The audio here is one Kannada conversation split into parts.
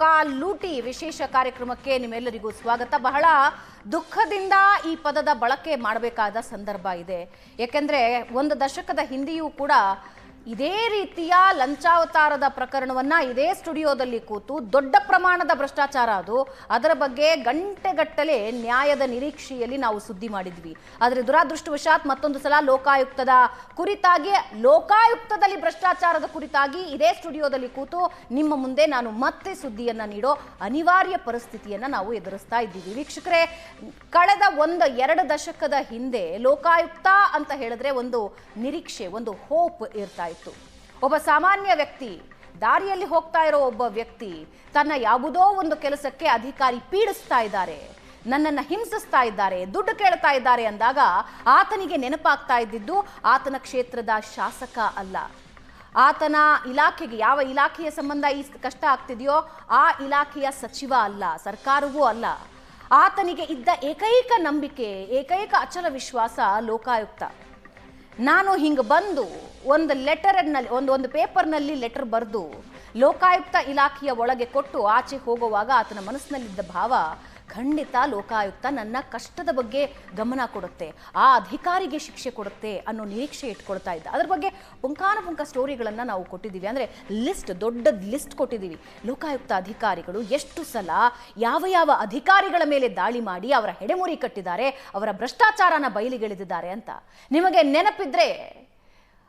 ಲೋಕಾಲೂಟಿ ವಿಶೇಷ ಕಾರ್ಯಕ್ರಮಕ್ಕೆ ನಿಮ್ಮೆಲ್ಲರಿಗೂ ಸ್ವಾಗತ. ಬಹಳ ದುಃಖದಿಂದ ಈ ಪದದ ಬಳಕೆ ಮಾಡಬೇಕಾದ ಸಂದರ್ಭ ಇದೆ. ಯಾಕೆಂದ್ರೆ ಒಂದು ದಶಕದ ಹಿಂದೆಯೂ ಕೂಡ ಇದೇ ರೀತಿಯ ಲಂಚಾವತಾರದ ಪ್ರಕರಣವನ್ನ ಇದೇ ಸ್ಟುಡಿಯೋದಲ್ಲಿ ಕೂತು ದೊಡ್ಡ ಪ್ರಮಾಣದ ಭ್ರಷ್ಟಾಚಾರ ಅದರ ಬಗ್ಗೆ ಗಂಟೆಗಟ್ಟಲೆ ನ್ಯಾಯದ ನಿರೀಕ್ಷೆಯಲ್ಲಿ ನಾವು ಸುದ್ದಿ ಮಾಡಿದ್ವಿ. ಆದರೆ ದುರಾದೃಷ್ಟವಶಾತ್ ಮತ್ತೊಂದು ಸಲ ಲೋಕಾಯುಕ್ತದಲ್ಲಿ ಭ್ರಷ್ಟಾಚಾರದ ಕುರಿತಾಗಿ ಇದೇ ಸ್ಟುಡಿಯೋದಲ್ಲಿ ಕೂತು ನಿಮ್ಮ ಮುಂದೆ ನಾನು ಮತ್ತೆ ಸುದ್ದಿಯನ್ನ ನೀಡೋ ಅನಿವಾರ್ಯ ಪರಿಸ್ಥಿತಿಯನ್ನ ನಾವು ಎದುರಿಸ್ತಾ ಇದ್ದೀವಿ. ವೀಕ್ಷಕರೇ, ಕಳೆದ ಎರಡು ದಶಕದ ಹಿಂದೆ ಲೋಕಾಯುಕ್ತ ಅಂತ ಹೇಳಿದ್ರೆ ಒಂದು ನಿರೀಕ್ಷೆ, ಒಂದು ಹೋಪ್ ಇರ್ತಾ ಇತ್ತು. ಒಬ್ಬ ಸಾಮಾನ್ಯ ವ್ಯಕ್ತಿ, ದಾರಿಯಲ್ಲಿ ಹೋಗ್ತಾ ಇರೋ ಒಬ್ಬ ವ್ಯಕ್ತಿ ತನ್ನ ಯಾವುದೋ ಒಂದು ಕೆಲಸಕ್ಕೆ ಅಧಿಕಾರಿ ಪೀಡಿಸ್ತಾ ಇದ್ದಾರೆ, ನನ್ನನ್ನು ಹಿಂಸಿಸ್ತಾ ಇದ್ದಾರೆ, ದುಡ್ಡು ಕೇಳ್ತಾ ಇದ್ದಾರೆ ಅಂದಾಗ ಆತನಿಗೆ ನೆನಪಾಗ್ತಾ ಇದ್ದಿದ್ದು ಆತನ ಕ್ಷೇತ್ರದ ಶಾಸಕ ಅಲ್ಲ, ಆತನ ಇಲಾಖೆಗೆ ಯಾವ ಇಲಾಖೆಯ ಸಂಬಂಧ ಈ ಕಷ್ಟ ಆಗ್ತಿದೆಯೋ ಆ ಇಲಾಖೆಯ ಸಚಿವ ಅಲ್ಲ, ಸರ್ಕಾರವೂ ಅಲ್ಲ. ಆತನಿಗೆ ಇದ್ದ ಏಕೈಕ ನಂಬಿಕೆ, ಏಕೈಕ ಅಚಲ ವಿಶ್ವಾಸ ಲೋಕಾಯುಕ್ತ. ನಾನು ಹಿಂಗೆ ಬಂದು ಒಂದು ಲೆಟರ್ನಲ್ಲಿ ಒಂದು ಪೇಪರ್ನಲ್ಲಿ ಲೆಟರ್ ಬರೆದು ಲೋಕಾಯುಕ್ತ ಇಲಾಖೆಯ ಒಳಗೆ ಕೊಟ್ಟು ಆಚೆ ಹೋಗುವಾಗ ಆತನ ಮನಸ್ಸಿನಲ್ಲಿದ್ದ ಭಾವ, ಖಂಡಿತ ಲೋಕಾಯುಕ್ತ ನನ್ನ ಕಷ್ಟದ ಬಗ್ಗೆ ಗಮನ ಕೊಡುತ್ತೆ, ಆ ಅಧಿಕಾರಿಗೆ ಶಿಕ್ಷೆ ಕೊಡುತ್ತೆ ಅನ್ನೋ ನಿರೀಕ್ಷೆ ಇಟ್ಕೊಳ್ತಾ ಇದ್ದ. ಅದ್ರ ಬಗ್ಗೆ ಪುಂಖಾನುಪುಂಖ ಸ್ಟೋರಿಗಳನ್ನು ನಾವು ಕೊಟ್ಟಿದ್ದೀವಿ. ಅಂದರೆ ದೊಡ್ಡ ಲಿಸ್ಟ್ ಕೊಟ್ಟಿದ್ದೀವಿ. ಲೋಕಾಯುಕ್ತ ಅಧಿಕಾರಿಗಳು ಎಷ್ಟು ಸಲ ಯಾವ ಅಧಿಕಾರಿಗಳ ಮೇಲೆ ದಾಳಿ ಮಾಡಿ ಅವರ ಹೆಡೆಮುರಿ ಕಟ್ಟಿದ್ದಾರೆ, ಅವರ ಭ್ರಷ್ಟಾಚಾರನ ಬಯಲಿಗೆಳೆದಿದ್ದಾರೆ ಅಂತ. ನಿಮಗೆ ನೆನಪಿದ್ರೆ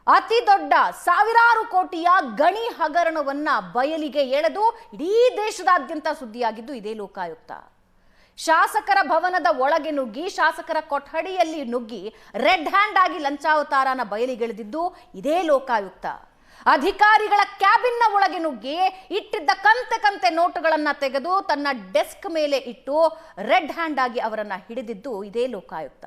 ಅತಿ ದೊಡ್ಡ ಸಾವಿರಾರು ಕೋಟಿಯ ಗಣಿ ಹಗರಣವನ್ನ ಬಯಲಿಗೆ ಎಳೆದು ಇಡೀ ದೇಶದಾದ್ಯಂತ ಸುದ್ದಿಯಾಗಿದ್ದು ಇದೇ ಲೋಕಾಯುಕ್ತ. ಶಾಸಕರ ಭವನದ ಒಳಗೆ ನುಗ್ಗಿ, ಶಾಸಕರ ಕೊಠಡಿಯಲ್ಲಿ ನುಗ್ಗಿ ರೆಡ್ ಹ್ಯಾಂಡ್ ಆಗಿ ಲಂಚಾವತಾರನ ಬಯಲಿಗೆಳೆದಿದ್ದು ಇದೇ ಲೋಕಾಯುಕ್ತ. ಅಧಿಕಾರಿಗಳ ಕ್ಯಾಬಿನ್ನ ಒಳಗೆ ನುಗ್ಗಿ ಇಟ್ಟಿದ್ದ ಕಂತೆ ನೋಟುಗಳನ್ನ ತೆಗೆದು ತನ್ನ ಡೆಸ್ಕ್ ಮೇಲೆ ಇಟ್ಟು ರೆಡ್ ಹ್ಯಾಂಡ್ ಆಗಿ ಅವರನ್ನ ಹಿಡಿದಿದ್ದು ಇದೇ ಲೋಕಾಯುಕ್ತ.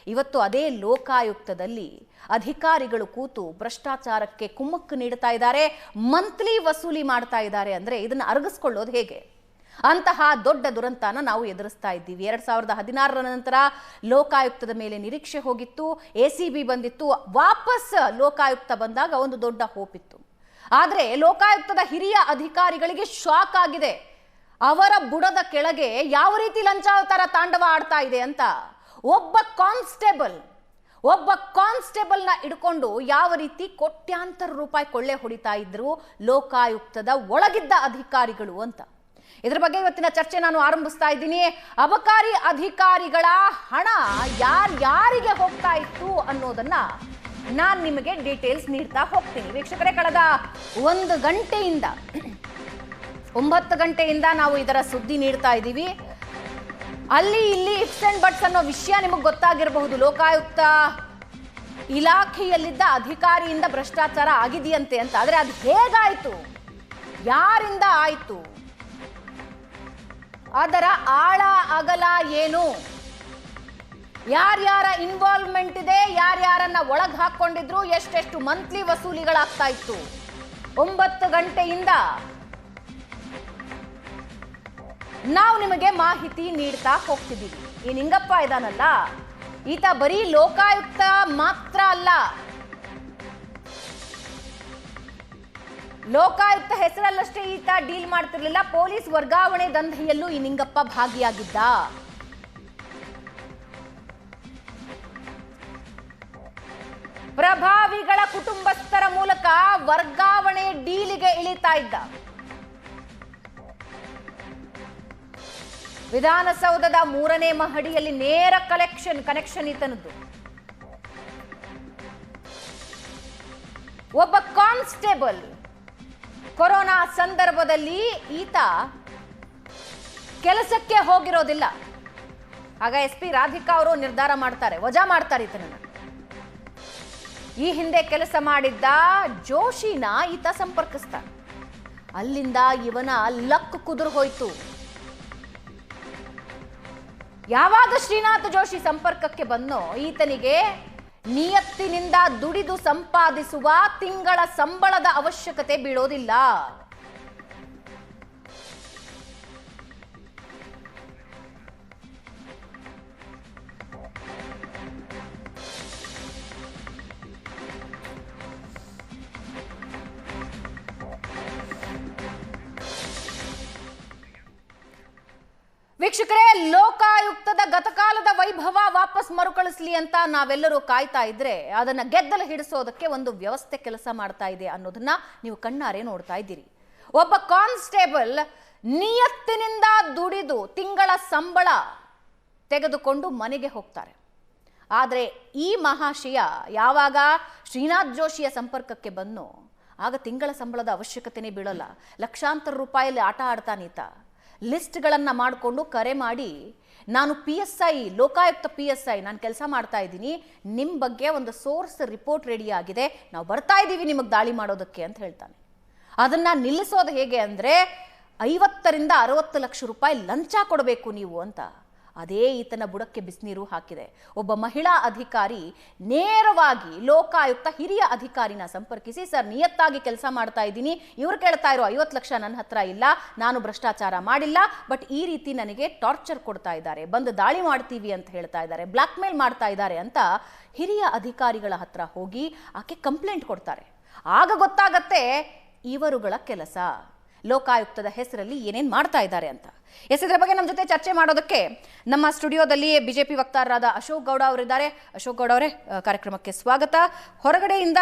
ಇವತ್ತು ಅದೇ ಲೋಕಾಯುಕ್ತದಲ್ಲಿ ಅಧಿಕಾರಿಗಳು ಕೂತು ಭ್ರಷ್ಟಾಚಾರಕ್ಕೆ ಕುಮ್ಮಕ್ಕು ನೀಡ್ತಾ ಇದ್ದಾರೆ, ಮಂತ್ಲಿ ವಸೂಲಿ ಮಾಡ್ತಾ ಇದ್ದಾರೆ. ಅಂದ್ರೆ ಇದನ್ನ ಅರಗಿಸ್ಕೊಳ್ಳೋದು ಹೇಗೆ? ಅಂತಹ ದೊಡ್ಡ ದುರಂತನ ನಾವು ಎದುರಿಸ್ತಾ ಇದ್ದೀವಿ. 2016ರ ನಂತರ ಲೋಕಾಯುಕ್ತದ ಮೇಲೆ ನಿರೀಕ್ಷೆ ಹೋಗಿತ್ತು, ACB ಬಂದಿತ್ತು, ವಾಪಸ್ ಲೋಕಾಯುಕ್ತ ಬಂದಾಗ ಒಂದು ದೊಡ್ಡ ಹೋಪ್ ಇತ್ತು. ಆದರೆ ಲೋಕಾಯುಕ್ತದ ಹಿರಿಯ ಅಧಿಕಾರಿಗಳಿಗೆ ಶಾಕ್ ಆಗಿದೆ, ಅವರ ಬುಡದ ಕೆಳಗೆ ಯಾವ ರೀತಿ ಲಂಚಾವತಾರ ತಾಂಡವ ಆಡ್ತಾ ಇದೆ ಅಂತ. ಒಬ್ಬ ಕಾನ್ಸ್ಟೇಬಲ್ನ ಇಡ್ಕೊಂಡು ಯಾವ ರೀತಿ ಕೋಟ್ಯಾಂತರ ರೂಪಾಯಿ ಕೊಳ್ಳೆ ಹೊಡಿತಾ ಇದ್ರು ಲೋಕಾಯುಕ್ತದ ಒಳಗಿದ್ದ ಅಧಿಕಾರಿಗಳು ಅಂತ. ಇದರ ಬಗ್ಗೆ ಇವತ್ತಿನ ಚರ್ಚೆ ನಾನು ಆರಂಭಿಸ್ತಾ ಇದ್ದೀನಿ. ಅಬಕಾರಿ ಅಧಿಕಾರಿಗಳ ಹಣ ಯಾರಿಗೆ ಹೋಗ್ತಾ ಇತ್ತು ಅನ್ನೋದನ್ನ ನಾನು ನಿಮಗೆ ಡೀಟೇಲ್ಸ್ ನೀಡ್ತಾ ಹೋಗ್ತೀನಿ. ವೀಕ್ಷಕರೇ, ಕಳೆದ 9 ಗಂಟೆಯಿಂದ ನಾವು ಇದರ ಸುದ್ದಿ ನೀಡ್ತಾ ಇದ್ದೀವಿ. ಅಲ್ಲಿ ಇಲ್ಲಿ ಇಫ್ಸ್ ಅಂಡ್ ಬಟ್ಸ್ ಅನ್ನೋ ವಿಷಯ ನಿಮಗೆ ಗೊತ್ತಾಗಿರಬಹುದು. ಲೋಕಾಯುಕ್ತ ಇಲಾಖೆಯಲ್ಲಿದ್ದ ಅಧಿಕಾರಿಯಿಂದ ಭ್ರಷ್ಟಾಚಾರ ಆಗಿದೆಯಂತೆ ಅಂತ. ಆದರೆ ಅದು ಹೇಗಾಯ್ತು, ಯಾರಿಂದ ಆಯ್ತು, ಅದರ ಆಳ ಅಗಲ ಏನು, ಯಾರ್ಯಾರ ಇನ್ವಾಲ್ವ್ಮೆಂಟ್ ಇದೆ, ಯಾರ್ಯಾರನ್ನ ಒಳಗೆ ಹಾಕೊಂಡಿದ್ರು, ಎಷ್ಟೆಷ್ಟು ಮಂತ್ಲಿ ವಸೂಲಿಗಳಾಗ್ತಾ ಇತ್ತು, 9 ಗಂಟೆಯಿಂದ ನಾವು ನಿಮಗೆ ಮಾಹಿತಿ ನೀಡ್ತಾ ಹೋಗ್ತಿದ್ದೀವಿ. ಈ ನಿಂಗಪ್ಪ ಇದಾನಲ್ಲ, ಈತ ಬರೀ ಲೋಕಾಯುಕ್ತ ಮಾತ್ರ ಅಲ್ಲ, ಲೋಕಾಯುಕ್ತ ಹೆಸರಲ್ಲಷ್ಟೇ ಈತ ಡೀಲ್ ಮಾಡ್ತಿರ್ಲಿಲ್ಲ, ಪೊಲೀಸ್ ವರ್ಗಾವಣೆ ದಂಧೆಯಲ್ಲೂ ಈ ನಿಂಗಪ್ಪ ಭಾಗಿಯಾಗಿದ್ದ. ಪ್ರಭಾವಿಗಳ ಕುಟುಂಬಸ್ಥರ ಮೂಲಕ ವರ್ಗಾವಣೆ ಡೀಲಿಗೆ ಇಳಿತಾ ಇದ್ದ. ವಿಧಾನಸೌಧದ 3ನೇ ಮಹಡಿಯಲ್ಲಿ ನೇರ ಕನೆಕ್ಷನ್ ಈತನದ್ದು. ಒಬ್ಬ ಕಾನ್ಸ್ಟೇಬಲ್ ಕೊರೋನಾ ಸಂದರ್ಭದಲ್ಲಿ ಈತ ಕೆಲಸಕ್ಕೆ ಹೋಗಿರೋದಿಲ್ಲ. ಆಗ SP ರಾಧಿಕಾ ಅವರು ನಿರ್ಧಾರ ಮಾಡ್ತಾರೆ, ವಜಾ ಮಾಡ್ತಾರೆ ಈತನನ್ನ. ಈ ಹಿಂದೆ ಕೆಲಸ ಮಾಡಿದ್ದ ಜೋಶಿನ ಈತ ಸಂಪರ್ಕಿಸ್ತಾರೆ. ಅಲ್ಲಿಂದ ಇವನ ಲಕ್ ಕುದುರು ಹೋಯ್ತು. ಯಾವಾಗ ಶ್ರೀನಾಥ್ ಜೋಶಿ ಸಂಪರ್ಕಕ್ಕೆ ಬಂದೋ ಈತನಿಗೆ ನಿಯತ್ತಿನಿಂದ ದುಡಿದು ಸಂಪಾದಿಸುವ ತಿಂಗಳ ಸಂಬಳದ ಅವಶ್ಯಕತೆ ಬೀಳೋದಿಲ್ಲ. ವೀಕ್ಷಕರೇ, ಲೋಕಾಯುಕ್ತದ ಗತಕಾಲದ ವೈಭವ ವಾಪಸ್ ಮರುಕಳಿಸ್ಲಿ ಅಂತ ನಾವೆಲ್ಲರೂ ಕಾಯ್ತಾ ಇದ್ರೆ ಅದನ್ನ ಗೆದ್ದಲು ಹಿಡಿಸೋದಕ್ಕೆ ಒಂದು ವ್ಯವಸ್ಥೆ ಕೆಲಸ ಮಾಡ್ತಾ ಇದೆ ಅನ್ನೋದನ್ನ ನೀವು ಕಣ್ಣಾರೆ ನೋಡ್ತಾ ಇದ್ದೀರಿ. ಒಬ್ಬ ಕಾನ್ಸ್ಟೇಬಲ್ ನಿಯತ್ತಿನಿಂದ ದುಡಿದು ತಿಂಗಳ ಸಂಬಳ ತೆಗೆದುಕೊಂಡು ಮನೆಗೆ ಹೋಗ್ತಾರೆ. ಆದರೆ ಈ ಮಹಾಶಯ ಯಾವಾಗ ಶ್ರೀನಾಥ್ ಜೋಶಿಯ ಸಂಪರ್ಕಕ್ಕೆ ಬಂದು ಆಗ ತಿಂಗಳ ಸಂಬಳದ ಅವಶ್ಯಕತೆನೇ ಬೀಳಲ್ಲ. ಲಕ್ಷಾಂತರ ರೂಪಾಯಲ್ಲಿ ಆಟ ಆಡ್ತಾನೀತ. ಲಿಸ್ಟ್ಗಳನ್ನು ಮಾಡಿಕೊಂಡು ಕರೆ ಮಾಡಿ, ನಾನು PSI, ಲೋಕಾಯುಕ್ತ PSI, ನಾನು ಕೆಲಸ ಮಾಡ್ತಾ ಇದ್ದೀನಿ, ನಿಮ್ಮ ಬಗ್ಗೆ ಒಂದು ಸೋರ್ಸ್ ರಿಪೋರ್ಟ್ ರೆಡಿ ಆಗಿದೆ, ನಾವು ಬರ್ತಾ ಇದ್ದೀವಿ ನಿಮಗೆ ದಾಳಿ ಮಾಡೋದಕ್ಕೆ ಅಂತ ಹೇಳ್ತಾನೆ. ಅದನ್ನು ನಿಲ್ಲಿಸೋದು ಹೇಗೆ ಅಂದರೆ 50 ರಿಂದ 60 ಲಕ್ಷ ರೂಪಾಯಿ ಲಂಚ ಕೊಡಬೇಕು ನೀವು ಅಂತ. ಅದೇ ಈತನ ಬುಡಕ್ಕೆ ಬಿಸಿನೀರು ಹಾಕಿದೆ. ಒಬ್ಬ ಮಹಿಳಾ ಅಧಿಕಾರಿ ನೇರವಾಗಿ ಲೋಕಾಯುಕ್ತ ಹಿರಿಯ ಅಧಿಕಾರಿನ ಸಂಪರ್ಕಿಸಿ, ಸರ್ ನಿಯತ್ತಾಗಿ ಕೆಲಸ ಮಾಡ್ತಾ ಇದ್ದೀನಿ, ಇವ್ರು ಕೇಳ್ತಾ ಇರೋ 50 ಲಕ್ಷ ನನ್ನ ಹತ್ರ ಇಲ್ಲ, ನಾನು ಭ್ರಷ್ಟಾಚಾರ ಮಾಡಿಲ್ಲ, ಬಟ್ ಈ ರೀತಿ ನನಗೆ ಟಾರ್ಚರ್ ಕೊಡ್ತಾ ಇದ್ದಾರೆ, ಬಂದು ದಾಳಿ ಮಾಡ್ತೀವಿ ಅಂತ ಹೇಳ್ತಾ ಇದ್ದಾರೆ, ಬ್ಲ್ಯಾಕ್ ಮೇಲ್ ಮಾಡ್ತಾ ಇದ್ದಾರೆ ಅಂತ ಹಿರಿಯ ಅಧಿಕಾರಿಗಳ ಹತ್ರ ಹೋಗಿ ಆಕೆ ಕಂಪ್ಲೇಂಟ್ ಕೊಡ್ತಾರೆ. ಆಗ ಗೊತ್ತಾಗತ್ತೆ ಇವರುಗಳ ಕೆಲಸ, ಲೋಕಾಯುಕ್ತದ ಹೆಸರಲ್ಲಿ ಏನೇನು ಮಾಡ್ತಾ ಇದ್ದಾರೆ ಅಂತ. ಇದರ ಬಗ್ಗೆ ನಮ್ಮ ಜೊತೆ ಚರ್ಚೆ ಮಾಡೋದಕ್ಕೆ ನಮ್ಮ ಸ್ಟುಡಿಯೋದಲ್ಲಿ ಬಿಜೆಪಿ ವಕ್ತಾರರಾದ ಅಶೋಕ್ ಗೌಡ ಅವರಿದ್ದಾರೆ. ಅಶೋಕ್ ಗೌಡ ಅವರೇ, ಕಾರ್ಯಕ್ರಮಕ್ಕೆ ಸ್ವಾಗತ. ಹೊರಗಡೆಯಿಂದ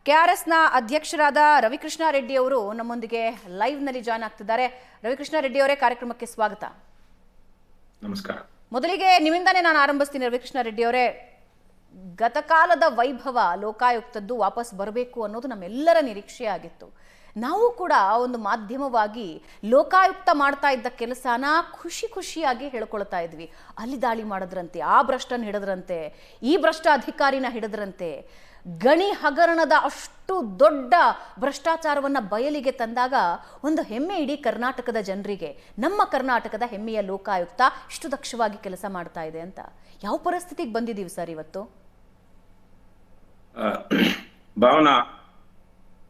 KRSನ ಅಧ್ಯಕ್ಷರಾದ ರವಿಕೃಷ್ಣ ರೆಡ್ಡಿ ಅವರು ನಮ್ಮೊಂದಿಗೆ ಲೈವ್ನಲ್ಲಿ ಜಾಯ್ನ್ ಆಗ್ತಿದ್ದಾರೆ. ರವಿಕೃಷ್ಣ ರೆಡ್ಡಿ ಅವರೇ, ಕಾರ್ಯಕ್ರಮಕ್ಕೆ ಸ್ವಾಗತ. ನಮಸ್ಕಾರ. ಮೊದಲಿಗೆ ನಿಮ್ಮಿಂದಾನೇ ನಾನು ಆರಂಭಿಸ್ತೀನಿ. ರವಿಕೃಷ್ಣ ರೆಡ್ಡಿ ಅವರೇ, ಗತಕಾಲದ ವೈಭವ ಲೋಕಾಯುಕ್ತದ್ದು ವಾಪಸ್ ಬರಬೇಕು ಅನ್ನೋದು ನಮ್ಮೆಲ್ಲರ ನಿರೀಕ್ಷೆ ಆಗಿತ್ತು. ನಾವು ಕೂಡ ಒಂದು ಮಾಧ್ಯಮವಾಗಿ ಲೋಕಾಯುಕ್ತ ಮಾಡ್ತಾ ಇದ್ದ ಕೆಲಸನ ಖುಷಿಯಾಗಿ ಹೇಳ್ಕೊಳ್ತಾ ಇದ್ವಿ. ಅಲ್ಲಿ ದಾಳಿ ಮಾಡಿದ್ರಂತೆ, ಆ ಭ್ರಷ್ಟನ ಹಿಡಿದ್ರಂತೆ, ಈ ಭ್ರಷ್ಟ ಅಧಿಕಾರಿನ ಹಿಡಿದ್ರಂತೆ. ಗಣಿ ಹಗರಣದ ಅಷ್ಟು ದೊಡ್ಡ ಭ್ರಷ್ಟಾಚಾರವನ್ನು ಬಯಲಿಗೆ ತಂದಾಗ ಒಂದು ಹೆಮ್ಮೆ ಇಡೀ ಕರ್ನಾಟಕದ ಜನರಿಗೆ. ನಮ್ಮ ಕರ್ನಾಟಕದ ಹೆಮ್ಮೆಯ ಲೋಕಾಯುಕ್ತ ಇಷ್ಟು ದಕ್ಷವಾಗಿ ಕೆಲಸ ಮಾಡ್ತಾ ಇದೆ ಅಂತ. ಯಾವ ಪರಿಸ್ಥಿತಿಗೆ ಬಂದಿದ್ದೀವಿ ಸರ್ ಇವತ್ತು? ಭಾವನಾ,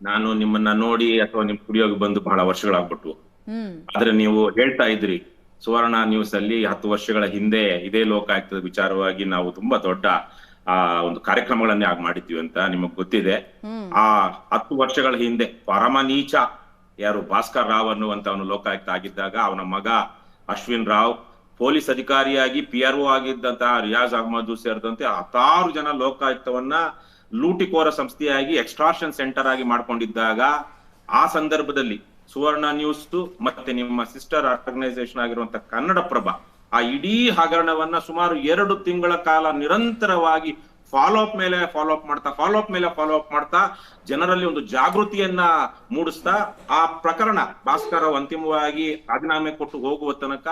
ನಾನು ನಿಮ್ಮನ್ನ ನೋಡಿ ಅಥವಾ ನಿಮ್ ಸ್ಟುಡಿಯೋಗೆ ಬಂದು ಬಹಳ ವರ್ಷಗಳಾಗ್ಬಿಟ್ವು. ಆದ್ರೆ ನೀವು ಹೇಳ್ತಾ ಇದ್ರಿ ಸುವರ್ಣ ನ್ಯೂಸ್ ಅಲ್ಲಿ 10 ವರ್ಷಗಳ ಹಿಂದೆ ಇದೇ ಲೋಕಾಯುಕ್ತದ ವಿಚಾರವಾಗಿ ನಾವು ತುಂಬಾ ದೊಡ್ಡ ಒಂದು ಕಾರ್ಯಕ್ರಮಗಳನ್ನೇ ಮಾಡಿದ್ವಿ ಅಂತ ನಿಮಗ್ ಗೊತ್ತಿದೆ. ಆ 10 ವರ್ಷಗಳ ಹಿಂದೆ ಪರಮ ನೀಚ ಯಾರು ಭಾಸ್ಕರ್ ರಾವ್ ಅನ್ನುವಂತ ಅವನು ಲೋಕಾಯುಕ್ತ ಆಗಿದ್ದಾಗ ಅವನ ಮಗ ಅಶ್ವಿನ್ ರಾವ್ ಪೊಲೀಸ್ ಅಧಿಕಾರಿಯಾಗಿ PRO ಆಗಿದ್ದಂತಹ ರಿಯಾಜ್ ಅಹಮದ್ ಸೇರಿದಂತೆ 10 ಜನ ಲೋಕಾಯುಕ್ತವನ್ನ ಲೂಟಿಕೋರ ಸಂಸ್ಥೆಯಾಗಿ ಎಕ್ಸ್ಟ್ರಾಕ್ಷನ್ ಸೆಂಟರ್ ಆಗಿ ಮಾಡ್ಕೊಂಡಿದ್ದಾಗ ಆ ಸಂದರ್ಭದಲ್ಲಿ ಸುವರ್ಣ ನ್ಯೂಸ್ ಮತ್ತೆ ನಿಮ್ಮ ಸಿಸ್ಟರ್ ಆರ್ಗನೈಸೇಷನ್ ಆಗಿರುವಂತ ಕನ್ನಡಪ್ರಭ ಆ ಇಡೀ ಹಗರಣವನ್ನ ಸುಮಾರು 2 ತಿಂಗಳ ಕಾಲ ನಿರಂತರವಾಗಿ ಫಾಲೋ ಅಪ್ ಮಾಡ್ತಾ ಜನರಲ್ಲಿ ಒಂದು ಜಾಗೃತಿಯನ್ನ ಮೂಡಿಸ್ತಾ ಆ ಪ್ರಕರಣ ಭಾಸ್ಕರ್ ಅಂತಿಮವಾಗಿ ರಾಜೀನಾಮೆ ಕೊಟ್ಟು ಹೋಗುವ ತನಕ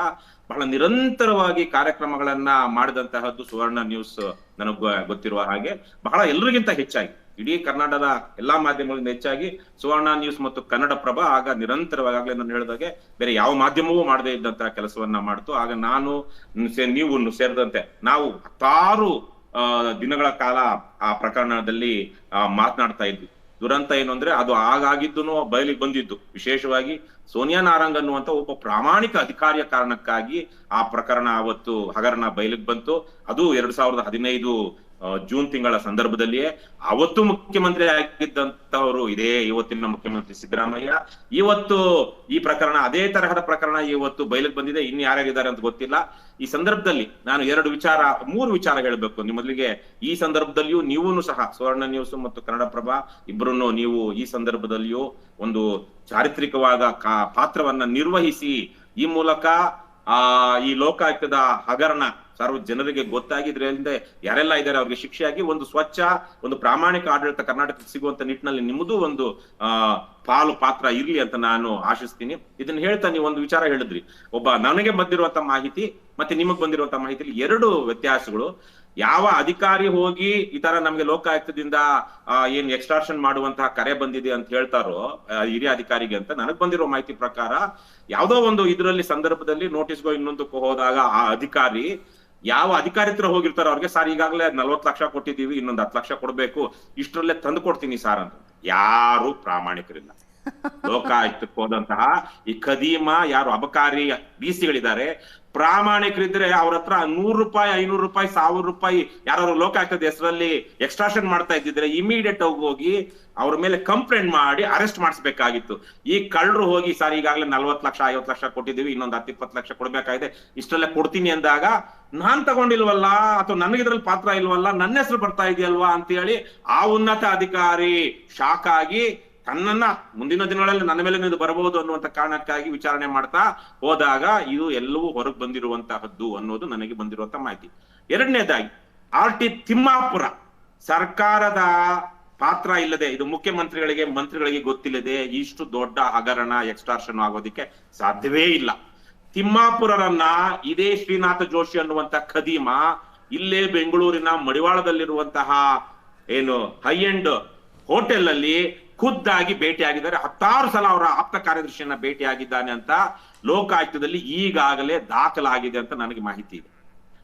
ಬಹಳ ನಿರಂತರವಾಗಿ ಕಾರ್ಯಕ್ರಮಗಳನ್ನ ಮಾಡಿದಂತಹದ್ದು ಸುವರ್ಣ ನ್ಯೂಸ್. ನನಗ್ ಗೊತ್ತಿರುವ ಹಾಗೆ ಬಹಳ ಎಲ್ರಿಗಿಂತ ಹೆಚ್ಚಾಗಿ ಇಡೀ ಕರ್ನಾಟಕದ ಎಲ್ಲಾ ಮಾಧ್ಯಮಗಳಿಂದ ಹೆಚ್ಚಾಗಿ ಸುವರ್ಣ ನ್ಯೂಸ್ ಮತ್ತು ಕನ್ನಡಪ್ರಭ ಆಗ ನಿರಂತರವಾಗಿ ನಾನು ಹೇಳಿದಾಗೆ ಬೇರೆ ಯಾವ ಮಾಧ್ಯಮವೂ ಮಾಡದೇ ಇದ್ದಂತಹ ಕೆಲಸವನ್ನ ಮಾಡ್ತು. ಆಗ ನಾನು ನೀವು ಸೇರಿದಂತೆ ನಾವು 10 ದಿನಗಳ ಕಾಲ ಆ ಪ್ರಕರಣದಲ್ಲಿ ಮಾತನಾಡ್ತಾ ಇದ್ವಿ. ದುರಂತ ಏನು ಅಂದ್ರೆ ಅದು ಆಗಿದ್ದು ಬಯಲಿಗೆ ಬಂದಿದ್ದು ವಿಶೇಷವಾಗಿ ಸೋನಿಯಾ ನಾರಂಗ್ ಅನ್ನುವಂತ ಒಬ್ಬ ಪ್ರಾಮಾಣಿಕ ಅಧಿಕಾರಿಯ ಕಾರಣಕ್ಕಾಗಿ ಆ ಪ್ರಕರಣ ಅವತ್ತು ಹಗರಣ ಬಯಲಿಗೆ ಬಂತು. ಅದು 2015 ಜೂನ್ ತಿಂಗಳ ಸಂದರ್ಭದಲ್ಲಿಯೇ ಅವತ್ತು ಮುಖ್ಯಮಂತ್ರಿ ಆಗಿದ್ದಂತವರು ಇದೇ ಇವತ್ತಿನ ಮುಖ್ಯಮಂತ್ರಿ ಸಿದ್ದರಾಮಯ್ಯ. ಇವತ್ತು ಈ ಪ್ರಕರಣ ಅದೇ ತರಹದ ಪ್ರಕರಣ ಇವತ್ತು ಬಯಲಿಗೆ ಬಂದಿದೆ. ಇನ್ನು ಯಾರ್ಯಾರಿದ್ದಾರೆ ಅಂತ ಗೊತ್ತಿಲ್ಲ. ಈ ಸಂದರ್ಭದಲ್ಲಿ ನಾನು 3 ವಿಚಾರ ಹೇಳಬೇಕು ನಿಮ್ಮ ಮೊದಲಿಗೆ. ಈ ಸಂದರ್ಭದಲ್ಲಿಯೂ ನೀವು ಸಹ ಸುವರ್ಣ ನ್ಯೂಸ್ ಮತ್ತು ಕನ್ನಡಪ್ರಭ ಇಬ್ಬರನ್ನು ನೀವು ಈ ಸಂದರ್ಭದಲ್ಲಿಯೂ ಒಂದು ಚಾರಿತ್ರಿಕವಾದ ಪಾತ್ರವನ್ನ ನಿರ್ವಹಿಸಿ ಈ ಮೂಲಕ ಈ ಲೋಕಾಯುಕ್ತದ ಹಗರಣ ಜನರಿಗೆ ಗೊತ್ತಾಗಿದ್ರಿಂದ ಯಾರೆಲ್ಲ ಇದ್ದಾರೆ ಅವ್ರಿಗೆ ಶಿಕ್ಷೆಯಾಗಿ ಒಂದು ಸ್ವಚ್ಛ ಒಂದು ಪ್ರಾಮಾಣಿಕ ಆಡಳಿತ ಕರ್ನಾಟಕಕ್ಕೆ ಸಿಗುವಂತ ನಿಟ್ಟಿನಲ್ಲಿ ನಿಮ್ಮದು ಒಂದು ಪಾತ್ರ ಇರ್ಲಿ ಅಂತ ನಾನು ಆಶಿಸ್ತೀನಿ. ಇದನ್ನ ಹೇಳ್ತಾ ನೀವು ಒಂದು ವಿಚಾರ ಹೇಳಿದ್ರಿ, ನನಗೆ ಬಂದಿರುವಂತ ಮಾಹಿತಿ ಮತ್ತೆ ನಿಮಗ್ ಬಂದಿರುವಂತ ಮಾಹಿತಿಯಲ್ಲಿ 2 ವ್ಯತ್ಯಾಸಗಳು. ಯಾವ ಅಧಿಕಾರಿ ಹೋಗಿ ಈ ತರ ನಮ್ಗೆ ಲೋಕಾಯುಕ್ತದಿಂದ ಏನ್ ಎಕ್ಸ್ಟ್ರಾಕ್ಷನ್ ಮಾಡುವಂತಹ ಕರೆ ಬಂದಿದೆ ಅಂತ ಹೇಳ್ತಾರೋ ಹಿರಿಯ ಅಧಿಕಾರಿಗೆ ಅಂತ ನನಗ್ ಬಂದಿರೋ ಮಾಹಿತಿ ಪ್ರಕಾರ ಯಾವ್ದೋ ಒಂದು ಇದರಲ್ಲಿ ಸಂದರ್ಭದಲ್ಲಿ ನೋಟಿಸ್ಗೋ ಇನ್ನೊಂದಕ್ಕೂ ಹೋದಾಗ ಆ ಅಧಿಕಾರಿ ಯಾವ ಅಧಿಕಾರಿ ಹತ್ರ ಹೋಗಿರ್ತಾರೋ ಅವ್ರಿಗೆ ಸರ್ ಈಗಾಗಲೇ 40 ಲಕ್ಷ ಕೊಟ್ಟಿದ್ದೀವಿ, ಇನ್ನೊಂದು 10 ಲಕ್ಷ ಕೊಡ್ಬೇಕು, ಇಷ್ಟರಲ್ಲೇ ತಂದು ಕೊಡ್ತೀನಿ ಸಾರ್ ಅಂತ. ಯಾರು ಪ್ರಾಮಾಣಿಕರಿಲ್ಲ. ಲೋಕಾಯುಕ್ತಕ್ಕೆ ಹೋದಂತಹ ಈ ಖದೀಮ ಯಾರು ಅಬಕಾರಿ ಡಿಸಿಗಳಿದ್ದಾರೆ, ಪ್ರಾಮಾಣಿಕರಿದ್ರೆ ಅವ್ರ ಹತ್ರ 100 ರೂಪಾಯಿ 500 ರೂಪಾಯಿ 1000 ರೂಪಾಯಿ ಯಾರು ಲೋಕಾಯುಕ್ತದ ಹೆಸರಲ್ಲಿ ಎಕ್ಸ್ಟ್ರಾಕ್ಷನ್ ಮಾಡ್ತಾ ಇದ್ದಿದ್ರೆ ಇಮಿಡಿಯೇಟ್ ಹೋಗಿ ಅವ್ರ ಮೇಲೆ ಕಂಪ್ಲೇಂಟ್ ಮಾಡಿ ಅರೆಸ್ಟ್ ಮಾಡಿಸ್ಬೇಕಾಗಿತ್ತು. ಈ ಕಳ್ಳರು ಹೋಗಿ ಸರ್ ಈಗಾಗಲೇ 40 ಲಕ್ಷ 50 ಲಕ್ಷ ಕೊಟ್ಟಿದ್ದೀವಿ, ಇನ್ನೊಂದು 10-20 ಲಕ್ಷ ಕೊಡ್ಬೇಕಾಗಿದೆ, ಇಷ್ಟೆಲ್ಲ ಕೊಡ್ತೀನಿ ಅಂದಾಗ ನಾನ್ ತಗೊಂಡಿಲ್ವಲ್ಲ ಅಥವಾ ನನಗೆ ಇದ್ರಲ್ಲಿ ಪಾತ್ರ ಇಲ್ವಲ್ಲ, ನನ್ನ ಹೆಸರು ಬರ್ತಾ ಇದೆಯಲ್ವಾ ಅಂತ ಹೇಳಿ ಆ ಉನ್ನತ ಅಧಿಕಾರಿ ಶಾಕ್ ಆಗಿ ತನ್ನನ್ನ ಮುಂದಿನ ದಿನಗಳಲ್ಲಿ ನನ್ನ ಮೇಲೆ ಇದು ಬರಬಹುದು ಅನ್ನುವಂತ ಕಾರಣಕ್ಕಾಗಿ ವಿಚಾರಣೆ ಮಾಡ್ತಾ ಹೋದಾಗ ಇದು ಎಲ್ಲವೂ ಹೊರಗೆ ಬಂದಿರುವಂತಹದ್ದು ಅನ್ನೋದು ನನಗೆ ಬಂದಿರುವಂತ ಮಾಹಿತಿ. ಎರಡನೇದಾಗಿ RT ತಿಮ್ಮಾಪುರ ಸರ್ಕಾರದ ಪಾತ್ರ ಇಲ್ಲದೆ, ಇದು ಮುಖ್ಯಮಂತ್ರಿಗಳಿಗೆ ಮಂತ್ರಿಗಳಿಗೆ ಗೊತ್ತಿಲ್ಲದೆ ಇಷ್ಟು ದೊಡ್ಡ ಹಗರಣ ಎಕ್ಸ್ಟಾರ್ಷನ್ ಆಗೋದಿಕ್ಕೆ ಸಾಧ್ಯವೇ ಇಲ್ಲ. ತಿಮ್ಮಾಪುರರನ್ನ ಇದೇ ಶ್ರೀನಾಥ ಜೋಶಿ ಅನ್ನುವಂತ ಖದೀಮ ಇಲ್ಲೇ ಬೆಂಗಳೂರಿನ ಮಡಿವಾಳದಲ್ಲಿರುವಂತಹ ಏನು ಹೈ ಎಂಡ್ ಹೋಟೆಲ್ ಅಲ್ಲಿ ಖುದ್ದಾಗಿ ಭೇಟಿಯಾಗಿದ್ದಾರೆ. 10 ಸಲ ಅವರ ಆಪ್ತ ಕಾರ್ಯದರ್ಶಿಯನ್ನ ಭೇಟಿಯಾಗಿದ್ದಾನೆ ಅಂತ ಲೋಕಾಯುಕ್ತದಲ್ಲಿ ಈಗಾಗಲೇ ದಾಖಲಾಗಿದೆ ಅಂತ ನನಗೆ ಮಾಹಿತಿ ಇದೆ.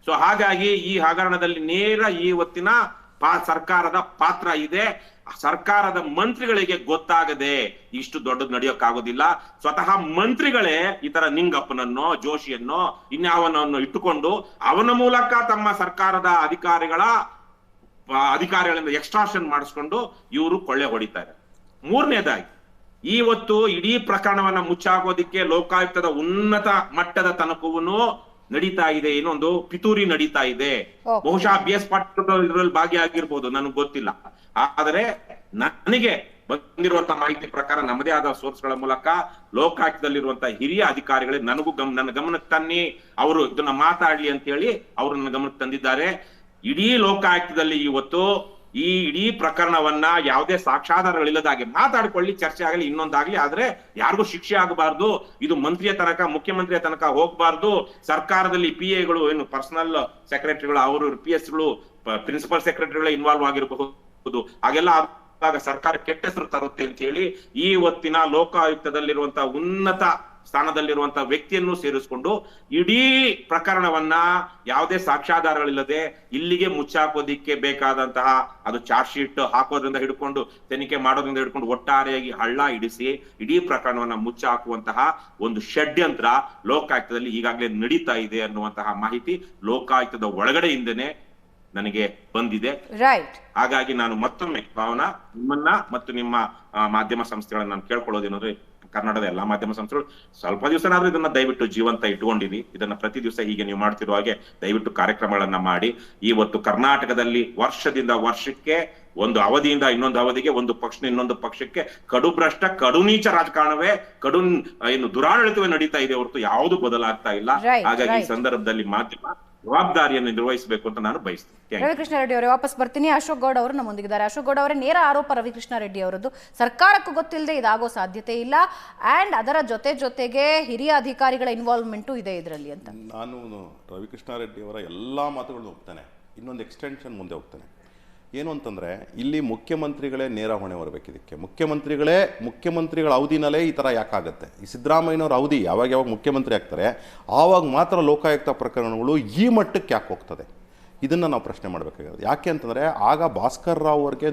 ಸೊ ಹಾಗಾಗಿ ಈ ಹಗರಣದಲ್ಲಿ ನೇರ ಇವತ್ತಿನ ಸರ್ಕಾರದ ಪಾತ್ರ ಇದೆ. ಸರ್ಕಾರದ ಮಂತ್ರಿಗಳಿಗೆ ಗೊತ್ತಾಗದೆ ಇಷ್ಟು ದೊಡ್ಡದು ನಡೆಯೋಕ್ಕಾಗೋದಿಲ್ಲ. ಸ್ವತಃ ಮಂತ್ರಿಗಳೇ ಈ ತರ ನಿಂಗಪ್ಪನನ್ನೋ ಜೋಶಿಯನ್ನೋ ಇನ್ಯಾವನನ್ನು ಇಟ್ಟುಕೊಂಡು ಅವನ ಮೂಲಕ ತಮ್ಮ ಸರ್ಕಾರದ ಅಧಿಕಾರಿಗಳಿಂದ ಎಕ್ಸ್ಟ್ರಾಕ್ಷನ್ ಮಾಡಿಸ್ಕೊಂಡು ಇವರು ಕೊಳ್ಳೆ ಹೊಡಿತಾರೆ. ಮೂರನೇದಾಗಿ ಇವತ್ತು ಇಡೀ ಪ್ರಕರಣವನ್ನ ಮುಚ್ಚಾಕೋದಿಕ್ಕೆ ಲೋಕಾಯುಕ್ತದ ಉನ್ನತ ಮಟ್ಟದ ತನಕವನ್ನು ನಡೀತಾ ಇದೆ, ಇನ್ನೊಂದು ಪಿತೂರಿ ನಡೀತಾ ಇದೆ. ಬಹುಶಃ BS ಪಾಟೀಲ್ ಇದರಲ್ಲಿ ಭಾಗಿಯಾಗಿರ್ಬೋದು, ನನಗೆ ಗೊತ್ತಿಲ್ಲ. ಆದರೆ ನನಗೆ ಬಂದಿರುವಂತಹ ಮಾಹಿತಿ ಪ್ರಕಾರ ನಮ್ಮದೇ ಆದ ಸೋರ್ಸ್ಗಳ ಮೂಲಕ ಲೋಕಾಯುಕ್ತದಲ್ಲಿರುವಂತಹ ಹಿರಿಯ ಅಧಿಕಾರಿಗಳೇ ನನ್ನ ಗಮನಕ್ಕೆ ತನ್ನಿ, ಅವರು ಇದನ್ನ ಮಾತಾಡ್ಲಿ ಅಂತ ಹೇಳಿ ಅವರು ನನ್ನ ಗಮನಕ್ಕೆ ತಂದಿದ್ದಾರೆ. ಇಡೀ ಲೋಕಾಯುಕ್ತದಲ್ಲಿ ಇವತ್ತು ಈ ಇಡೀ ಪ್ರಕರಣವನ್ನ ಯಾವುದೇ ಸಾಕ್ಷ್ಯಾಧಾರಗಳಿಲ್ಲದಾಗೆ ಮಾತಾಡಿಕೊಳ್ಳಿ, ಚರ್ಚೆ ಆಗಲಿ, ಇನ್ನೊಂದಾಗ್ಲಿ, ಆದ್ರೆ ಯಾರಿಗೂ ಶಿಕ್ಷೆ ಆಗಬಾರ್ದು. ಇದು ಮಂತ್ರಿಯ ತನಕ ಮುಖ್ಯಮಂತ್ರಿಯ ತನಕ ಹೋಗ್ಬಾರ್ದು. ಸರ್ಕಾರದಲ್ಲಿ PAಗಳು ಏನು ಪರ್ಸನಲ್ ಸೆಕ್ರೆಟರಿಗಳು, ಅವರು PS ಗಳು ಪ್ರಿನ್ಸಿಪಲ್ ಸೆಕ್ರೆಟರಿಗಳು ಇನ್ವಾಲ್ವ್ ಆಗಿರಬಹುದು. ಹಾಗೆಲ್ಲ ಆದಾಗ ಸರ್ಕಾರ ಕೆಟ್ಟ ಹೆಸರು ತರುತ್ತೆ ಅಂತ ಹೇಳಿ ಇವತ್ತಿನ ಲೋಕಾಯುಕ್ತದಲ್ಲಿರುವಂತಹ ಉನ್ನತ ಸ್ಥಾನದಲ್ಲಿರುವಂತಹ ವ್ಯಕ್ತಿಯನ್ನು ಸೇರಿಸಿಕೊಂಡು ಇಡೀ ಪ್ರಕರಣವನ್ನ ಯಾವುದೇ ಸಾಕ್ಷ್ಯಾಧಾರಗಳಿಲ್ಲದೆ ಇಲ್ಲಿಗೆ ಮುಚ್ಚಾಕೋದಿಕ್ಕೆ ಬೇಕಾದಂತಹ ಅದು ಚಾರ್ಜ್ ಶೀಟ್ ಹಾಕೋದ್ರಿಂದ ಹಿಡ್ಕೊಂಡು ತನಿಖೆ ಮಾಡೋದ್ರಿಂದ ಹಿಡ್ಕೊಂಡು ಒಟ್ಟಾರೆಯಾಗಿ ಹಳ್ಳ ಹಿಡಿಸಿ ಇಡೀ ಪ್ರಕರಣವನ್ನ ಮುಚ್ಚಾಕುವಂತಹ ಒಂದು ಷಡ್ಯಂತ್ರ ಲೋಕಾಯುಕ್ತದಲ್ಲಿ ಈಗಾಗಲೇ ನಡೀತಾ ಇದೆ ಅನ್ನುವಂತಹ ಮಾಹಿತಿ ಲೋಕಾಯುಕ್ತದ ಒಳಗಡೆಯಿಂದನೇ ನನಗೆ ಬಂದಿದೆ. ಹಾಗಾಗಿ ನಾನು ಮತ್ತೊಮ್ಮೆ ಭಾವನಾ ನಿಮ್ಮನ್ನ ಮತ್ತು ನಿಮ್ಮ ಮಾಧ್ಯಮ ಸಂಸ್ಥೆಗಳನ್ನ ನಾನು ಕೇಳ್ಕೊಳ್ಳೋದೇನಂದ್ರೆ, ಕನ್ನಡದ ಎಲ್ಲಾ ಮಾಧ್ಯಮ ಸಂಸ್ಥೆಗಳು ಸ್ವಲ್ಪ ದಿವಸನಾದ್ರೂ ಇದನ್ನ ದಯವಿಟ್ಟು ಜೀವಂತ ಇಟ್ಕೊಂಡಿರಿ. ಇದನ್ನ ಪ್ರತಿ ದಿವಸ ಹೀಗೆ ನೀವು ಮಾಡ್ತಿರುವ ಹಾಗೆ ದಯವಿಟ್ಟು ಕಾರ್ಯಕ್ರಮಗಳನ್ನ ಮಾಡಿ. ಇವತ್ತು ಕರ್ನಾಟಕದಲ್ಲಿ ವರ್ಷದಿಂದ ವರ್ಷಕ್ಕೆ ಒಂದು ಅವಧಿಯಿಂದ ಇನ್ನೊಂದು ಅವಧಿಗೆ, ಒಂದು ಪಕ್ಷ ಇನ್ನೊಂದು ಪಕ್ಷಕ್ಕೆ ಕಡುಭ್ರಷ್ಟ ಕಡುನೀಚ ರಾಜಕಾರಣವೇ ಏನು ದುರಾಡಳಿತವೇ ನಡೀತಾ ಇದೆ ಹೊರತು ಯಾವುದು ಬದಲಾಗ್ತಾ ಇಲ್ಲ. ಹಾಗಾಗಿ ಈ ಸಂದರ್ಭದಲ್ಲಿ ಮಾಧ್ಯಮ ಜವಾಬ್ದಾರಿಯನ್ನು ನಿರ್ವಹಿಸಬೇಕು ಅಂತ ನಾನು ಬಯಸ್ತೇನೆ. ರವಿಕೃಷ್ಣ ರೆಡ್ಡಿ ಅವರೇ, ವಾಪಸ್ ಬರ್ತೀನಿ. ಅಶೋಕ್ ಗೌಡ್ ಅವರು ನಮ್ಮೊಂದಿಗಿದ್ದಾರೆ. ಅಶೋಕ್ ಗೌಡ್ ಅವರೇ, ನೇರ ಆರೋಪ ರವಿಕೃಷ್ಣ ರೆಡ್ಡಿ ಅವರದ್ದು. ಸರ್ಕಾರಕ್ಕೂ ಗೊತ್ತಿಲ್ಲದೆ ಇದಾಗೋ ಸಾಧ್ಯತೆ ಇಲ್ಲ, ಅಂಡ್ ಅದರ ಜೊತೆಗೆ ಹಿರಿಯ ಅಧಿಕಾರಿಗಳ ಇನ್ವಾಲ್ವ್ಮೆಂಟು ಇದೆ ಇದರಲ್ಲಿ ಅಂತ. ನಾನು ರವಿಕೃಷ್ಣ ರೆಡ್ಡಿ ಅವರ ಎಲ್ಲಾ ಮಾತುಗಳನ್ನು ಹೋಗ್ತಾನೆ, ಇನ್ನೊಂದು ಎಕ್ಸ್ಟೆನ್ಷನ್ ಮುಂದೆ ಹೋಗ್ತಾನೆ. ಏನು ಅಂತಂದರೆ, ಇಲ್ಲಿ ಮುಖ್ಯಮಂತ್ರಿಗಳೇ ನೇರ ಹೊಣೆ ಹೊರಬೇಕು. ಇದಕ್ಕೆ ಮುಖ್ಯಮಂತ್ರಿಗಳ ಅವಧಿನಲ್ಲೇ ಈ ಥರ ಯಾಕಾಗುತ್ತೆ? ಈ ಸಿದ್ದರಾಮಯ್ಯನವ್ರ ಅವಧಿ ಯಾವಾಗ ಮುಖ್ಯಮಂತ್ರಿ ಆಗ್ತಾರೆ ಆವಾಗ ಮಾತ್ರ ಲೋಕಾಯುಕ್ತ ಪ್ರಕರಣಗಳು ಈ ಮಟ್ಟಕ್ಕೆ ಯಾಕೆ ಹೋಗ್ತದೆ? ಇದನ್ನು ನಾವು ಪ್ರಶ್ನೆ ಮಾಡಬೇಕಾಗಿದೆ. ಯಾಕೆ ಅಂತಂದರೆ, ಆಗ ಭಾಸ್ಕರ್ ರಾವ್ ಅವ್ರಿಗೆ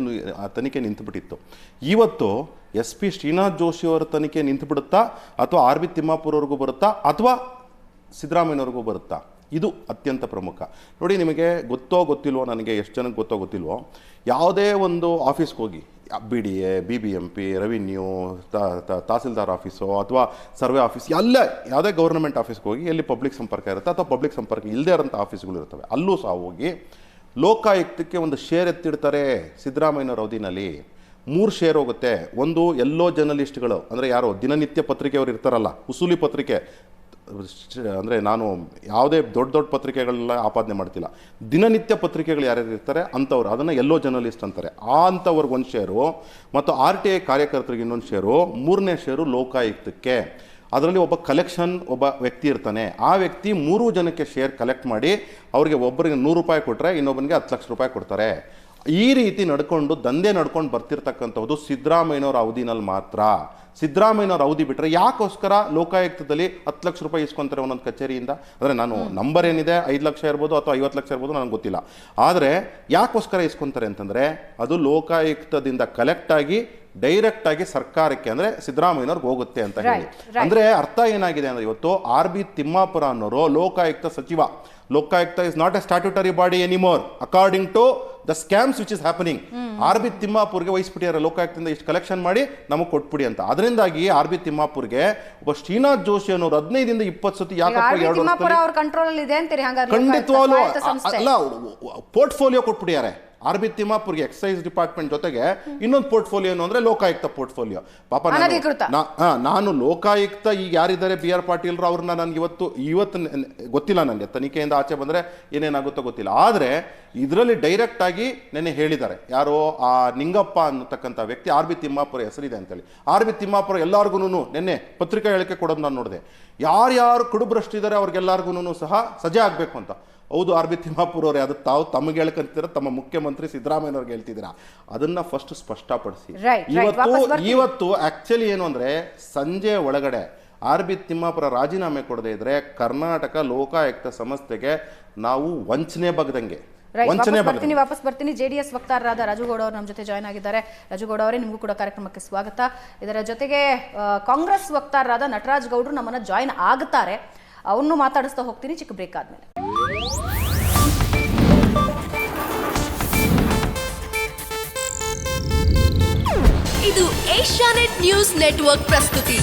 ತನಿಖೆ ನಿಂತುಬಿಟ್ಟಿತ್ತು. ಇವತ್ತು SP ಶ್ರೀನಾಥ್ ಜೋಶಿ ಅವರ ತನಿಖೆ ನಿಂತುಬಿಡುತ್ತಾ, ಅಥವಾ RB ತಿಮ್ಮಾಪುರ ಅವ್ರಿಗೂ ಬರುತ್ತಾ, ಅಥವಾ ಸಿದ್ದರಾಮಯ್ಯನವ್ರಿಗೂ ಬರುತ್ತಾ? ಇದು ಅತ್ಯಂತ ಪ್ರಮುಖ. ನೋಡಿ, ನಿಮಗೆ ಗೊತ್ತಿಲ್ವೋ, ನನಗೆ ಎಷ್ಟು ಜನಕ್ಕೆ ಗೊತ್ತಿಲ್ವೋ, ಯಾವುದೇ ಒಂದು ಆಫೀಸ್ಗೆ ಹೋಗಿ, BDA, BBMP, revenue, tahsildar office ಅಥವಾ ಸರ್ವೆ ಆಫೀಸ್, ಯಾವುದೇ ಗೌರ್ಮೆಂಟ್ ಆಫೀಸ್ಗೆ ಹೋಗಿ ಎಲ್ಲಿ ಪಬ್ಲಿಕ್ ಸಂಪರ್ಕ ಇರುತ್ತೆ ಅಥವಾ ಪಬ್ಲಿಕ್ ಸಂಪರ್ಕ ಇಲ್ಲದೇ ಇರೋಂಥ ಆಫೀಸ್ಗಳು ಇರ್ತವೆ, ಅಲ್ಲೂ ಸಹ ಹೋಗಿ ಲೋಕಾಯುಕ್ತಕ್ಕೆ ಒಂದು ಶೇರ್ ಎತ್ತಿಡ್ತಾರೆ. ಸಿದ್ದರಾಮಯ್ಯನವ್ರ ಅವಧಿನಲ್ಲಿ 3 ಶೇರ್ ಹೋಗುತ್ತೆ. ಒಂದು ಎಲ್ಲೋ ಜರ್ನಲಿಸ್ಟ್ಗಳು, ಅಂದರೆ ಯಾರು ದಿನನಿತ್ಯ ಪತ್ರಿಕೆಯವರು ಇರ್ತಾರಲ್ಲ, ಉಸೂಲಿ ಪತ್ರಿಕೆ, ಅಂದರೆ ನಾನು ಯಾವುದೇ ದೊಡ್ಡ ಪತ್ರಿಕೆಗಳನ್ನ ಆಪಾದನೆ ಮಾಡ್ತಿಲ್ಲ, ದಿನನಿತ್ಯ ಪತ್ರಿಕೆಗಳು ಯಾರ್ಯಾರು ಇರ್ತಾರೆ ಅಂಥವ್ರು, ಅದನ್ನು ಎಲ್ಲೋ ಜರ್ನಲಿಸ್ಟ್ ಅಂತಾರೆ. ಅಂಥವ್ರಿಗೆ ಒಂದು ಶೇರು, ಮತ್ತು RTI ಕಾರ್ಯಕರ್ತರಿಗೆ ಇನ್ನೊಂದು ಶೇರು, 3ನೇ ಶೇರು ಲೋಕಾಯುಕ್ತಕ್ಕೆ. ಅದರಲ್ಲಿ ಒಬ್ಬ ವ್ಯಕ್ತಿ ಇರ್ತಾನೆ. ಆ ವ್ಯಕ್ತಿ 3 ಜನಕ್ಕೆ ಶೇರ್ ಕಲೆಕ್ಟ್ ಮಾಡಿ ಅವ್ರಿಗೆ ಒಬ್ಬರಿಗೆ 100 ರೂಪಾಯಿ ಕೊಟ್ಟರೆ ಇನ್ನೊಬ್ಬನಿಗೆ 10 ಲಕ್ಷ ರೂಪಾಯಿ ಕೊಡ್ತಾರೆ. ಈ ರೀತಿ ದಂಧೆ ನಡ್ಕೊಂಡು ಬರ್ತಿರ್ತಕ್ಕಂಥದ್ದು ಸಿದ್ದರಾಮಯ್ಯನವರ ಅವಧಿನಲ್ಲಿ ಮಾತ್ರ. ಸಿದ್ದರಾಮಯ್ಯನವ್ರ ಅವಧಿ ಬಿಟ್ಟರೆ ಯಾಕೋಸ್ಕರ ಲೋಕಾಯುಕ್ತದಲ್ಲಿ 10 ಲಕ್ಷ ರೂಪಾಯಿ ಇಸ್ಕೊಂತಾರೆ ಒಂದೊಂದು ಕಚೇರಿಯಿಂದ? ಅಂದರೆ ನಾನು ನಂಬರ್ ಏನಿದೆ 5 ಲಕ್ಷ ಇರ್ಬೋದು ಅಥವಾ 50 ಲಕ್ಷ ಇರ್ಬೋದು, ನನಗೆ ಗೊತ್ತಿಲ್ಲ. ಆದರೆ ಯಾಕೋಸ್ಕರ ಇಸ್ಕೊಂತಾರೆ ಅಂತಂದರೆ, ಅದು ಲೋಕಾಯುಕ್ತದಿಂದ ಕಲೆಕ್ಟ್ ಆಗಿ ಡೈರೆಕ್ಟ್ ಆಗಿ ಸರ್ಕಾರಕ್ಕೆ ಅಂದ್ರೆ ಸಿದ್ದರಾಮಯ್ಯನವ್ರಿಗೆ ಹೋಗುತ್ತೆ ಅಂತ ಹೇಳಿ. ಅಂದ್ರೆ ಅರ್ಥ ಏನಾಗಿದೆ ಅಂದ್ರೆ ಇವತ್ತು ಆರ್ ಬಿ ತಿಮ್ಮಾಪುರ ಅನ್ನೋರು ಲೋಕಾಯುಕ್ತ ಸಚಿವ. Lokayukta is not a statutory body anymore according to the scams which is happening. R B ತಿಮ್ಮಾಪುರ್ಗೆ ವಹಿಸ್ಬಿಟ್ಟಿದ್ದಾರೆ ಲೋಕಾಯುಕ್ತದಿಂದ ಇಷ್ಟು ಕಲೆಕ್ಷನ್ ಮಾಡಿ ನಮಗೆ ಕೊಟ್ಬಿಡಿ ಅಂತ. ಅದರಿಂದಾಗಿ ಆರ್ ಬಿ ತಿಮ್ಮಾಪುರ್ಗೆ ಒಬ್ಬ ಶ್ರೀನಾಥ್ ಜೋಶಿ ಅನ್ನೋರು 15 ಇಂದ 20 ಸತಿ ಯಾಕಪ್ಪ 2 ವರ್ಷದಲ್ಲಿ ಖಂಡಿತವಾಗ್ಲೂ ಅಲ್ಲ ಪೋರ್ಟ್ಫೋಲಿಯೋ ಕೊಟ್ಬಿಟ್ಟಿದ್ದಾರೆ. ಆರ್ ಬಿ ತಿಮ್ಮಾಪುರ್ಗೆ ಎಕ್ಸೈಸ್ ಡಿಪಾರ್ಟ್ಮೆಂಟ್ ಜೊತೆಗೆ ಇನ್ನೊಂದು ಪೋರ್ಟ್ಫೋಲಿಯೋ ಅಂದ್ರೆ ಲೋಕಾಯುಕ್ತ ಪೋರ್ಟ್ಫೋಲಿಯೋ. ಪಾಪ ನಾನು ಲೋಕಾಯುಕ್ತ ಈಗ ಯಾರಿದ್ದಾರೆ ಬಿ ಆರ್ ಪಾಟೀಲ್ರು ಅವ್ರನ್ನ ನನ್ಗೆ ಇವತ್ತು ಗೊತ್ತಿಲ್ಲ, ನನಗೆ ತನಿಖೆಯಿಂದ ಆಚೆ ಬಂದ್ರೆ ಏನೇನಾಗುತ್ತೋ ಗೊತ್ತಿಲ್ಲ. ಆದ್ರೆ ಇದರಲ್ಲಿ ಡೈರೆಕ್ಟ್ ಆಗಿ ನೆನ್ನೆ ಹೇಳಿದ್ದಾರೆ ಯಾರೋ ಆ ನಿಂಗಪ್ಪ ಅನ್ನತಕ್ಕಂಥ ವ್ಯಕ್ತಿ ಆರ್ ಬಿ ತಿಮ್ಮಾಪುರ ಹೆಸರಿದೆ ಅಂತೇಳಿ. ಆರ್ ಬಿ ತಿಮ್ಮಾಪುರ ಎಲ್ಲಾರ್ಗು ನೆನ್ನೆ ಪತ್ರಿಕಾ ಹೇಳಿಕೆ ಕೊಡೋದು ನಾನು ನೋಡಿದೆ. ಯಾರ್ಯಾರು ಕುಡುಬ್ರಷ್ಟಿದ್ದಾರೆ ಅವ್ರಿಗೆಲ್ಲರಿಗೂ ಸಹ ಸಜೆ ಆಗ್ಬೇಕು ಅಂತ. ಹೌದು, ಆರ್ ಬಿ ತಿಮ್ಮಾಪುರ ಅವ್ರೆ, ಅದು ತಾವು ತಮಗೆ ಹೇಳ್ಕೊಂತೀರ, ತಮ್ಮ ಮುಖ್ಯಮಂತ್ರಿ ಸಿದ್ದರಾಮಯ್ಯನವ್ರಿಗೆ ಹೇಳ್ತಿದ್ದೀರಾ, ಅದನ್ನ ಫಸ್ಟ್ ಸ್ಪಷ್ಟಪಡಿಸಿ. ಇವತ್ತು ಆಕ್ಚುಲಿ ಏನು ಅಂದ್ರೆ ಸಂಜೆ ಒಳಗಡೆ ಆರ್ ಬಿ ತಿಮ್ಮಾಪುರ ರಾಜೀನಾಮೆ ಕೊಡದೇ ಇದ್ರೆ ಕರ್ನಾಟಕ ಲೋಕಾಯುಕ್ತ ಸಂಸ್ಥೆಗೆ ನಾವು ವಂಚನೆ ಬಗ್ದಂಗೆ. ವಾಪಸ್ ಬರ್ತೀನಿ. ಜೆಡಿಎಸ್ ವಕ್ತಾರರಾದ ರಾಜುಗೌಡ ಅವರು ನಮ್ಮ ಜೊತೆ ಜಾಯ್ನ್ ಆಗಿದ್ದಾರೆ. ರಾಜುಗೌಡ ಅವರೇ, ನಿಮಗೂ ಕೂಡ ಕಾರ್ಯಕ್ರಮಕ್ಕೆ ಸ್ವಾಗತ. ಇದರ ಜೊತೆಗೆ ಕಾಂಗ್ರೆಸ್ ವಕ್ತಾರರಾದ ನಟರಾಜ್ ಗೌಡರು ನಮ್ಮನ್ನ ಜಾಯ್ನ್ ಆಗುತ್ತಾರೆ, ಅವನು ಮಾತಾಡಿಸ್ತಾ ಹೋಗ್ತೀನಿ ಚಿಕ್ಕ ಬ್ರೇಕ್ ಆದ್ಮೇಲೆ. ಇದು ಏಷ್ಯಾನೆಟ್ ನ್ಯೂಸ್ ನೆಟ್ವರ್ಕ್ ಪ್ರಸ್ತುತಿ.